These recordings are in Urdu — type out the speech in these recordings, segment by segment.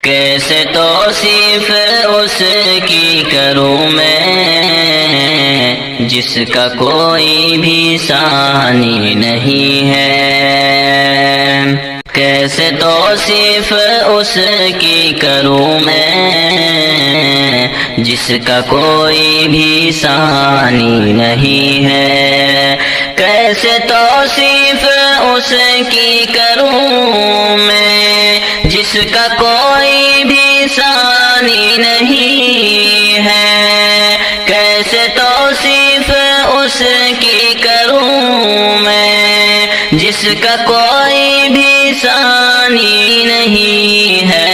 کیسے توصیف اس کی کروں میں جس کا کوئی بھی ثانی نہیں ہے، کیسے توصیف اس کی کروں میں جس کا کوئی بھی ثانی نہیں ہے، کیسے توصیف اس کی کروں میں جس کا کوئی بھی ثانی نہیں ہے، کیسے توصیف اس کی کروں میں جس کا کوئی بھی ثانی نہیں ہے۔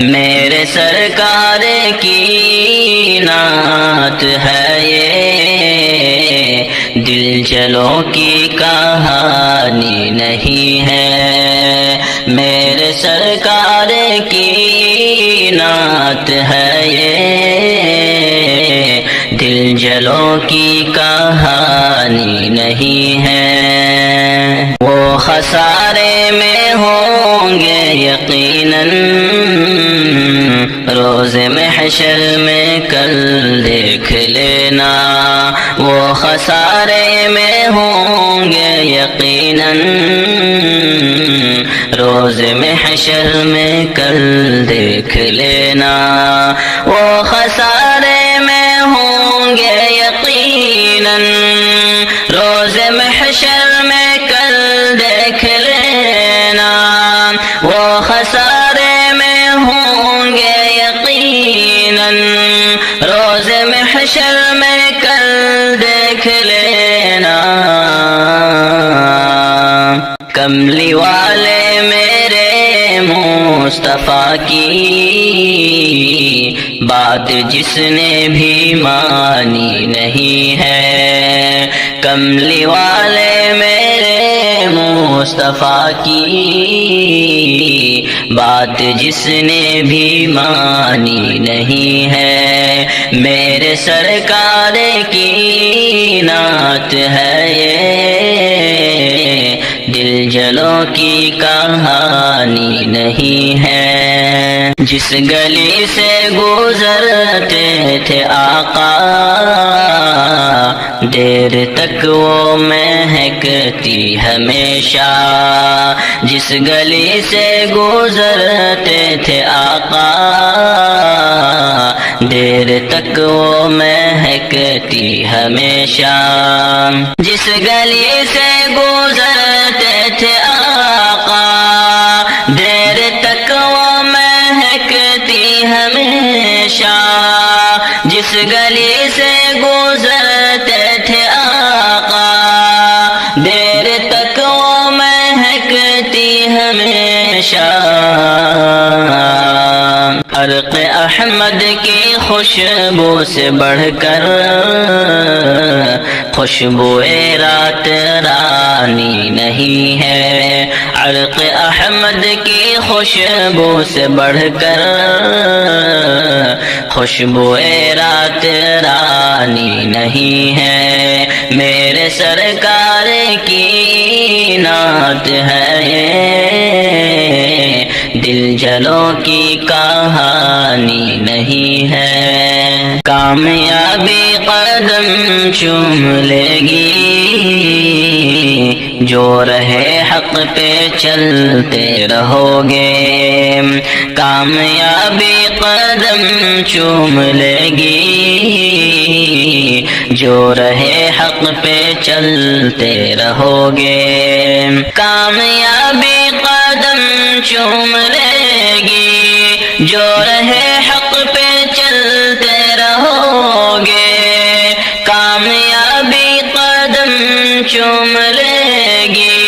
میرے سرکار کی نعت ہے یہ، دل جلوں کی کہانی نہیں ہے، میرے سرکار کی نعت ہے یہ، دل جلوں کی کہانی نہیں ہے۔ وہ خسارے میں ہوں گے یقیناً روز محشر میں کل دیکھ لینا، وہ خسارے میں ہوں گے یقیناً روز محشر میں کل دیکھ لینا، وہ خسارے میں ہوں گے یقیناً روز محشر میں کل دیکھ لینا، وہ خسارے میں ہوں گے یقیناً روز محشر میں کل دیکھ لینا۔ کملی والے میرے مصطفیٰ کی بات جس نے بھی مانی نہیں ہے، کملی والے میرے مصطفیٰ کی بات جس نے بھی مانی نہیں ہے، میرے سرکار کی نعت ہے یہ، دل جلوں کی کہانی نہیں ہے۔ جس گلی سے گزرتے تھے آقا دیر تک وہ مہکتی ہمیشہ، جس گلی سے گزرتے تھے آقا دیر تک وہ مہکتی ہمیشہ، جس گلی سے گزرتے تھے آقا دیر تک وہ مہکتی ہمیشہ، جس گلی سے گزرتے تھے آقا دیر تک وہ مہکتی ہمیشہ۔ عرق احمد کی خوشبو سے بڑھ کر خوشبوئے رات رانی نہیں ہے، عرق احمد کی خوشبو سے بڑھ کر خوشبوئے رات رانی نہیں ہے، میرے سرکار کی نعت ہے یہ، دل جلوں کی کہانی نہیں ہے۔ کامیابی قدم چوم لے گی جو رہے حق پہ چلتے رہو گے، کامیابی قدم چوم لے گی جو رہے حق پہ چلتے رہو گے، کامیابی قدم چوم لے گی جو رہے حق پہ چلتے رہو گے، کامیابی قدم چوم لے گی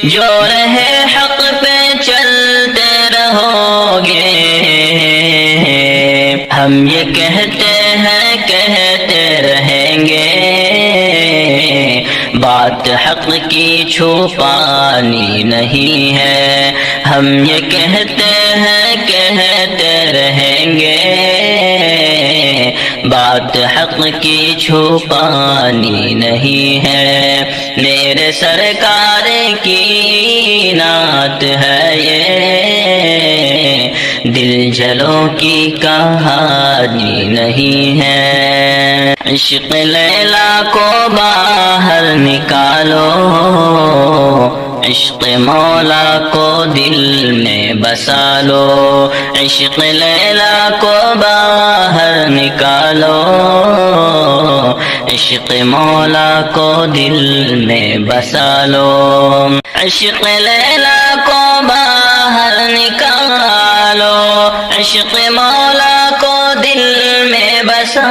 جو رہے حق پہ چلتے رہو گے۔ ہم یہ کہتے ہیں کہتے رہیں گے، بات حق کی چھپانی نہیں ہے، ہم یہ کہتے ہیں کہتے رہیں گے، بات حق کی چھپانی نہیں ہے، میرے سرکار کی نعت ہے یہ، جلوں کی کہانی نہیں ہے۔ عشق لیلا کو باہر نکالو، عشق مولا کو دل میں بسا لو، عشق لیلا کو باہر نکالو، عشق مولا کو دل میں بسا لو، عشق لیلا کو باہر نکالو، عشق مولا کو دل میں بسا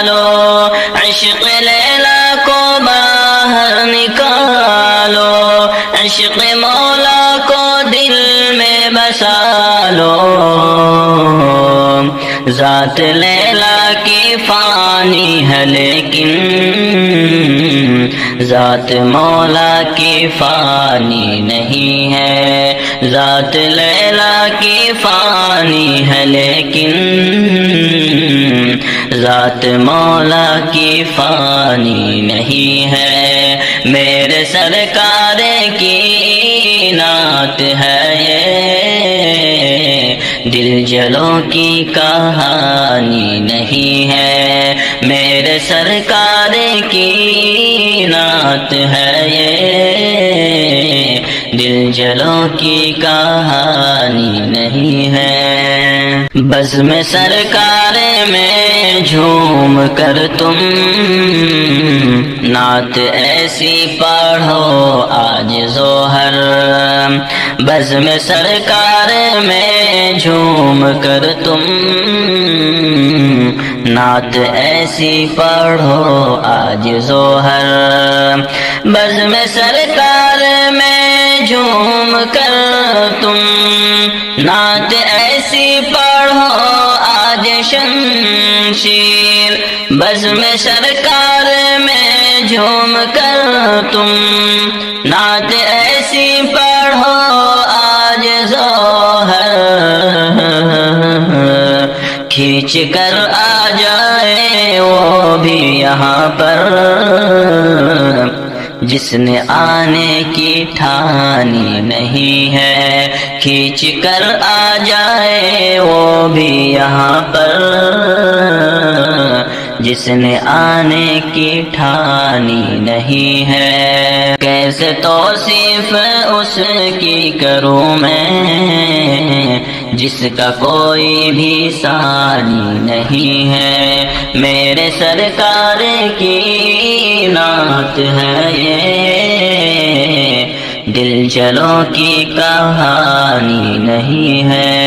لو، عشق لیلا کو باہر نکالو، عشق مولا کو دل میں بسا لو۔ ذات لیلا کی فانی ہے لیکن ذات مولا کی فانی نہیں ہے، ذات لیلا کی فانی ہے لیکن ذات مولا کی فانی نہیں ہے۔ میرے سرکار کی نعت ہے یہ، دل جلوں کی کہانی نہیں ہے، میرے سرکار کی نعت ہے یہ، دل جلوں کی کہانی نہیں ہے۔ بزم سرکار میں جھوم کر تم نعت ایسی پڑھو آج ظہر، بزم سرکار میں جھوم کر تم نعت ایسی پڑھو آج ظہر، بزم سرکار میں جھوم کر تم نعت ایسی پڑھو آج شمشیر، بزم سرکار میں جھوم کر تم نعت ایسی پڑھو آج ظہر، کھینچ کر آ جائے وہ بھی یہاں پر جس نے آنے کی ٹھانی نہیں ہے، کھینچ کر آ جائے وہ بھی یہاں پر جس نے آنے کی ٹھانی نہیں ہے۔ کیسے توصیف اس کی کروں میں جس کا کوئی بھی ثانی نہیں ہے، میرے سرکار کی نعت ہے یہ، دل جلوں کی کہانی نہیں ہے۔